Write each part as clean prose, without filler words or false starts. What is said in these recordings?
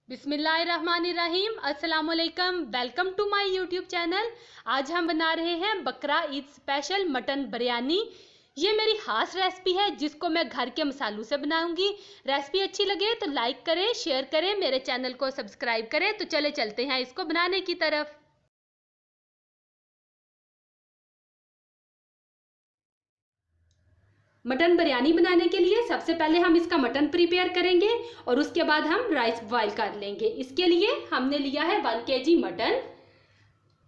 बिस्मिल्लाहिर्रहमानिर्रहीम। अस्सलामुअलैकुम। Welcome to my YouTube channel. आज हम बना रहे हैं बकरा ईद स्पेशल मटन बिरयानी। ये मेरी खास रेसिपी है जिसको मैं घर के मसालों से बनाऊंगी। रेसिपी अच्छी लगे तो लाइक करें, शेयर करें, मेरे चैनल को सब्सक्राइब करें। तो चले चलते हैं इसको बनाने की तरफ। मटन बिरयानी बनाने के लिए सबसे पहले हम इसका मटन प्रिपेयर करेंगे और उसके बाद हम राइस बॉईल कर लेंगे। इसके लिए हमने लिया है 1 kg मटन।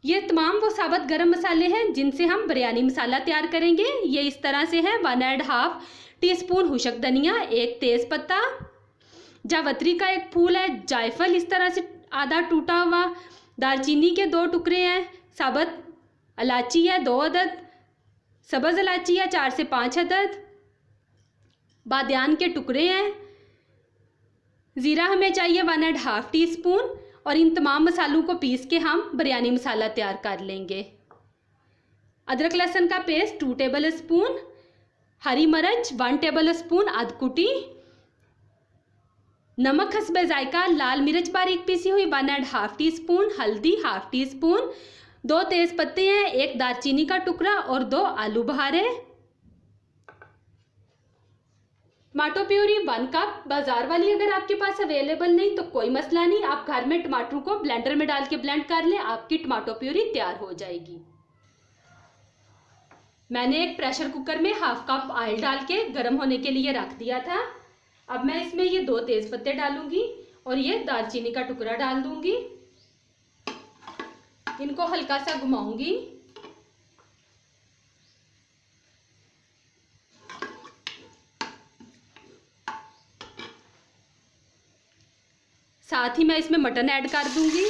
ये तमाम वो साबुत गरम मसाले हैं जिनसे हम बिरयानी मसाला तैयार करेंगे। ये इस तरह से है 1.5 टीस्पून हुशक धनिया, 1 तेज पत्ता, जावित्री का 1 फूल है, जायफल इस तरह से आधा टूटा हुआ, दालचीनी के 2 टुकड़े हैं, साबुत इलायची है 2 अदद, सब्ज़ इलायची है 4 से 5 अदद, बादियान के टुकड़े हैं, ज़ीरा हमें चाहिए 1.5 टीस्पून। और इन तमाम मसालों को पीस के हम बिरयानी मसाला तैयार कर लेंगे। अदरक लहसुन का पेस्ट 2 टेबल स्पून, हरी मिर्च 1 टेबल स्पून अध कुटी, नमक हस्बे जायका, लाल मिर्च बारीक पीसी हुई 1.5 टीस्पून, हल्दी 1/2 टीस्पून, 2 तेज पत्ते हैं, 1 दालचीनी का टुकड़ा और 2 आलू बहारे, टमाटो प्यूरी 1 कप। बाजार वाली अगर आपके पास अवेलेबल नहीं तो कोई मसला नहीं, आप घर में टमाटरों को ब्लेंडर में डाल के ब्लेंड कर लें, आपकी टमाटो प्यूरी तैयार हो जाएगी। मैंने एक प्रेशर कुकर में 1/2 कप ऑयल डाल के गर्म होने के लिए रख दिया था। अब मैं इसमें ये 2 तेज पत्ते डालूंगी और ये दालचीनी का टुकड़ा डाल दूंगी। इनको हल्का सा घुमाऊंगी। साथ ही मैं इसमें मटन ऐड कर दूंगी।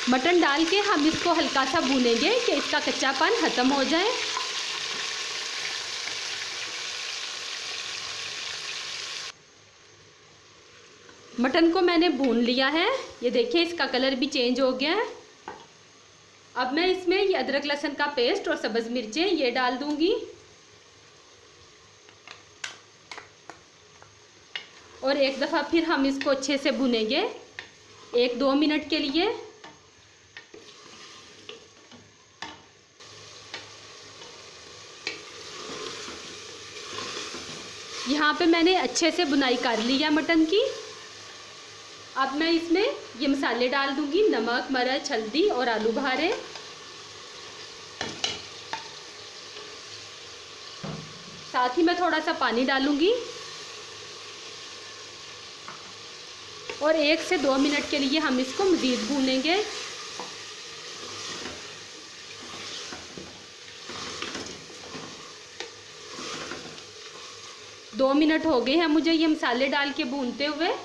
मटन डाल के हम इसको हल्का सा भूनेंगे कि इसका कच्चापन खत्म हो जाए। मटन को मैंने भून लिया है, ये देखिए इसका कलर भी चेंज हो गया है। अब मैं इसमें ये अदरक लहसुन का पेस्ट और सब्ज़ मिर्चें ये डाल दूंगी और एक दफ़ा फिर हम इसको अच्छे से भुनेंगे 1-2 मिनट के लिए। यहाँ पे मैंने अच्छे से भुनाई कर ली है मटन की। अब मैं इसमें ये मसाले डाल दूंगी, नमक, मिर्च, हल्दी और आलू बहारे। साथ ही मैं थोड़ा सा पानी डालूंगी और 1 से 2 मिनट के लिए हम इसको मज़ीद भूनेंगे। दो मिनट हो गए हैं मुझे ये मसाले डाल के भूनते हुए।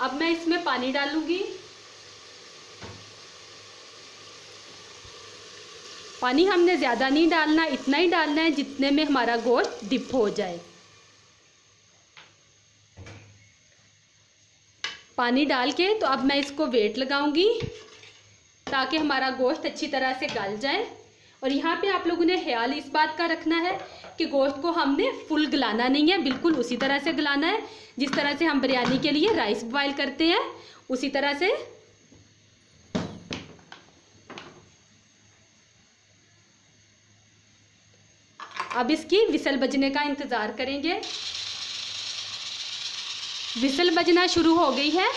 अब मैं इसमें पानी डालूंगी। पानी हमने ज़्यादा नहीं डालना, इतना ही डालना है जितने में हमारा गोश्त डिप हो जाए। पानी डाल के तो अब मैं इसको वेट लगाऊंगी ताकि हमारा गोश्त अच्छी तरह से गल जाए। और यहाँ पे आप लोगों ने ख्याल इस बात का रखना है कि गोश्त को हमने फुल गलाना नहीं है, बिल्कुल उसी तरह से गलाना है जिस तरह से हम बिरयानी के लिए राइस बॉईल करते हैं, उसी तरह से। अब इसकी विसल बजने का इंतज़ार करेंगे। विसल बजना शुरू हो गई है।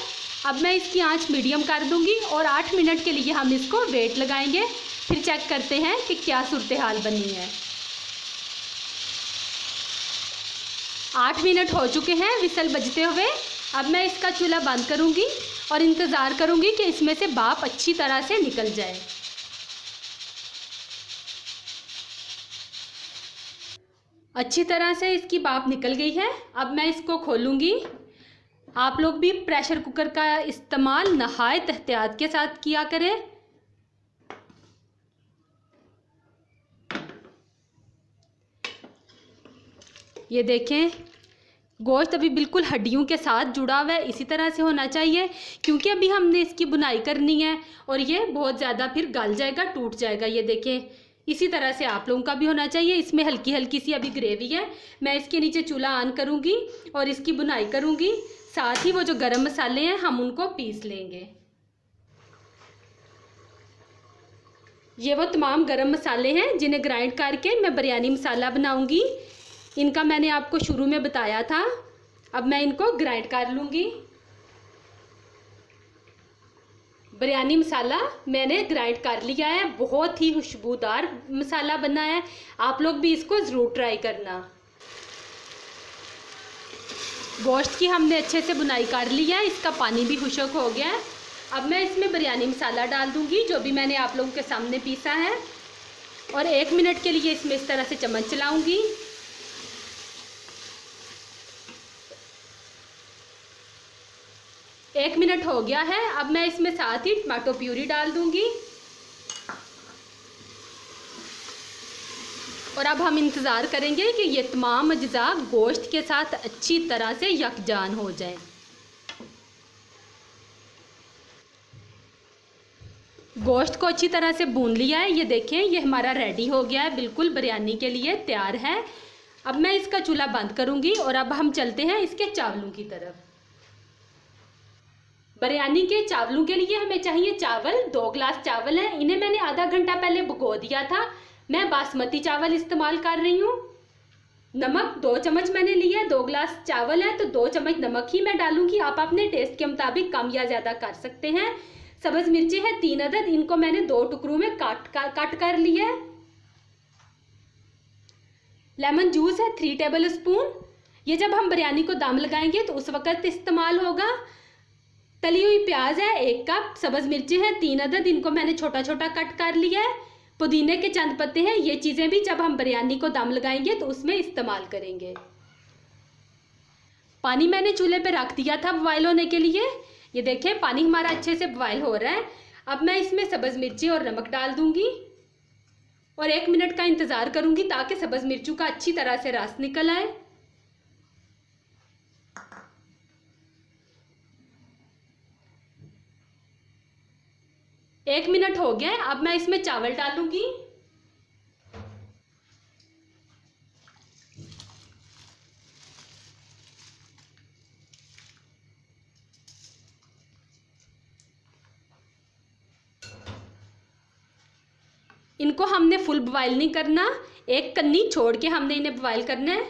अब मैं इसकी आंच मीडियम कर दूंगी और 8 मिनट के लिए हम इसको वेट लगाएंगे। फिर चेक करते हैं कि क्या सूरत हाल बनी है। 8 मिनट हो चुके हैं विसल बजते हुए। अब मैं इसका चूल्हा बंद करूंगी और इंतज़ार करूंगी कि इसमें से भाप अच्छी तरह से निकल जाए। अच्छी तरह से इसकी भाप निकल गई है। अब मैं इसको खोलूंगी। आप लोग भी प्रेशर कुकर का इस्तेमाल नहायत एहतियात के साथ किया करें। ये देखें गोश्त अभी बिल्कुल हड्डियों के साथ जुड़ा हुआ है, इसी तरह से होना चाहिए क्योंकि अभी हमने इसकी बुनाई करनी है और ये बहुत ज़्यादा फिर गल जाएगा, टूट जाएगा। ये देखें इसी तरह से आप लोगों का भी होना चाहिए। इसमें हल्की हल्की सी अभी ग्रेवी है। मैं इसके नीचे चूल्हा ऑन करूँगी और इसकी बुनाई करूँगी। साथ ही वो जो गरम मसाले हैं हम उनको पीस लेंगे। ये वो तमाम गरम मसाले हैं जिन्हें ग्राइंड करके मैं बिरयानी मसाला बनाऊँगी। इनका मैंने आपको शुरू में बताया था। अब मैं इनको ग्राइंड कर लूँगी। बिरयानी मसाला मैंने ग्राइंड कर लिया है। बहुत ही खुशबूदार मसाला बना है। आप लोग भी इसको ज़रूर ट्राई करना। गोश्त की हमने अच्छे से बुनाई कर लिया है। इसका पानी भी खुश्क हो गया है। अब मैं इसमें बिरयानी मसाला डाल दूंगी जो भी मैंने आप लोगों के सामने पीसा है, और 1 मिनट के लिए इसमें इस तरह से चम्मच चलाऊंगी। एक मिनट हो गया है। अब मैं इसमें साथ ही टमाटो प्यूरी डाल दूंगी। और अब हम इंतज़ार करेंगे कि ये तमाम अज्जा गोश्त के साथ अच्छी तरह से यकजान हो जाए। गोश्त को अच्छी तरह से भून लिया है। ये देखें, ये हमारा रेडी हो गया है, बिल्कुल बिरयानी के लिए तैयार है। अब मैं इसका चूल्हा बंद करूंगी और अब हम चलते हैं इसके चावलों की तरफ। बिरयानी के चावलों के लिए हमें चाहिए चावल। 2 गिलास चावल हैं। इन्हें मैंने आधा घंटा पहले भिगो दिया था। मैं बासमती चावल इस्तेमाल कर रही हूँ। नमक 2 चम्मच मैंने लिया है। 2 गिलास चावल है तो 2 चम्मच नमक ही मैं डालूंगी। आप अपने टेस्ट के मुताबिक कम या ज़्यादा कर सकते हैं। सब्ज मिर्ची है 3 अदद, इनको मैंने 2 टुकड़ों में काट कर लिया है। लेमन जूस है 3 टेबल स्पून। ये जब हम बिरयानी को दम लगाएंगे तो उस वक़्त इस्तेमाल होगा। तली हुई प्याज है 1 कप। सब्ज मिर्ची है 3 अदद, इनको मैंने छोटा छोटा कट कर लिया है। पुदीने के चंद पत्ते हैं। ये चीज़ें भी जब हम बिरयानी को दम लगाएंगे तो उसमें इस्तेमाल करेंगे। पानी मैंने चूल्हे पे रख दिया था बॉयल होने के लिए। ये देखें, पानी हमारा अच्छे से बॉयल हो रहा है। अब मैं इसमें सब्ज मिर्ची और नमक डाल दूंगी और 1 मिनट का इंतज़ार करूंगी ताकि सब्ज मिर्चों का अच्छी तरह से रस निकल आए। एक मिनट हो गया। अब मैं इसमें चावल डालूंगी। इनको हमने फुल बॉयल नहीं करना, 1 कन्नी छोड़ के हमने इन्हें बॉयल करना है।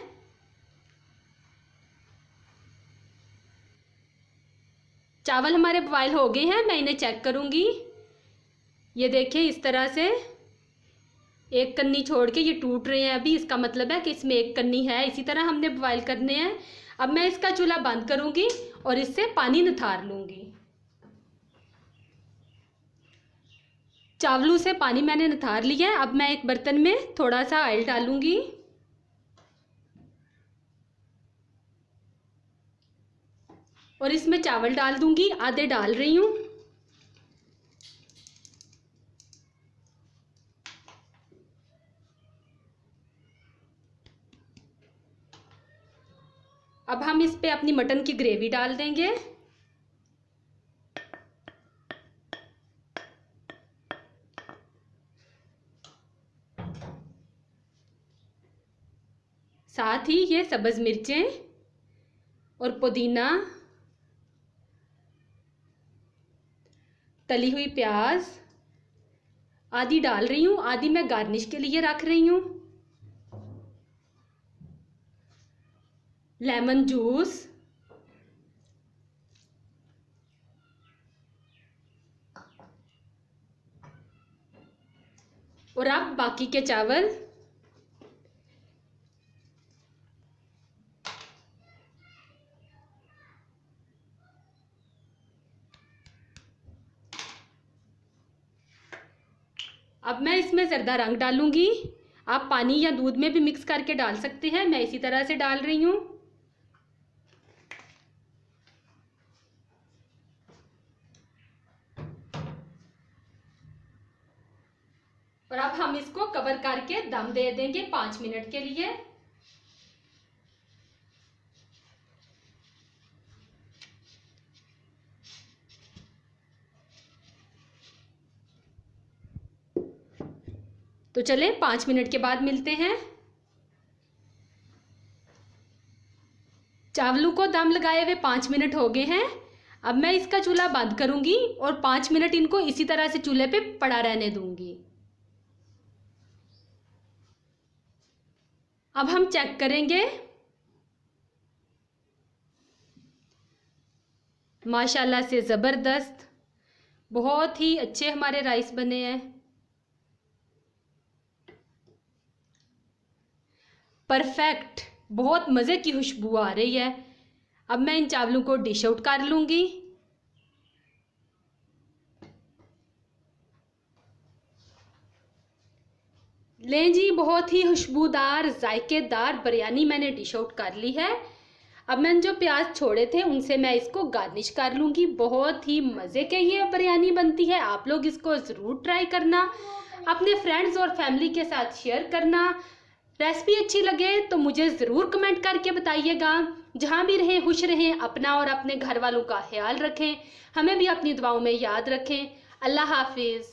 चावल हमारे बॉयल हो गए हैं। मैं इन्हें चेक करूंगी। ये देखिए, इस तरह से 1 कन्नी छोड़ के ये टूट रहे हैं अभी। इसका मतलब है कि इसमें 1 कन्नी है। इसी तरह हमने बॉयल करने हैं। अब मैं इसका चूल्हा बंद करूंगी और इससे पानी निथार लूंगी। चावलों से पानी मैंने निथार लिया है। अब मैं एक बर्तन में थोड़ा सा ऑयल डालूंगी और इसमें चावल डाल दूंगी। आधे डाल रही हूँ। अब हम इस पे अपनी मटन की ग्रेवी डाल देंगे। साथ ही ये सब्ज मिर्चें और पुदीना, तली हुई प्याज आदि डाल रही हूँ। आदि मैं गार्निश के लिए रख रही हूँ। लेमन जूस, और अब बाकी के चावल। अब मैं इसमें ज़र्दा रंग डालूंगी। आप पानी या दूध में भी मिक्स करके डाल सकते हैं। मैं इसी तरह से डाल रही हूँ। और अब हम इसको कवर करके दम दे देंगे 5 मिनट के लिए। तो चलें 5 मिनट के बाद मिलते हैं। चावलों को दम लगाए हुए 5 मिनट हो गए हैं। अब मैं इसका चूल्हा बंद करूंगी और 5 मिनट इनको इसी तरह से चूल्हे पे पड़ा रहने दूंगी। अब हम चेक करेंगे। माशाल्लाह से ज़बरदस्त, बहुत ही अच्छे हमारे राइस बने हैं। परफेक्ट, बहुत मज़े की खुशबू आ रही है। अब मैं इन चावलों को डिश आउट कर लूँगी। लें जी, बहुत ही खुशबूदार जायकेदार बिरयानी मैंने डिश आउट कर ली है। अब मैंने जो प्याज छोड़े थे उनसे मैं इसको गार्निश कर लूँगी। बहुत ही मज़े के ये बिरयानी बनती है। आप लोग इसको ज़रूर ट्राई करना, अपने फ्रेंड्स और फैमिली के साथ शेयर करना। रेसिपी अच्छी लगे तो मुझे ज़रूर कमेंट करके बताइएगा। जहाँ भी रहें खुश रहें, अपना और अपने घर वालों का ख्याल रखें, हमें भी अपनी दुआओं में याद रखें। अल्लाह हाफिज़।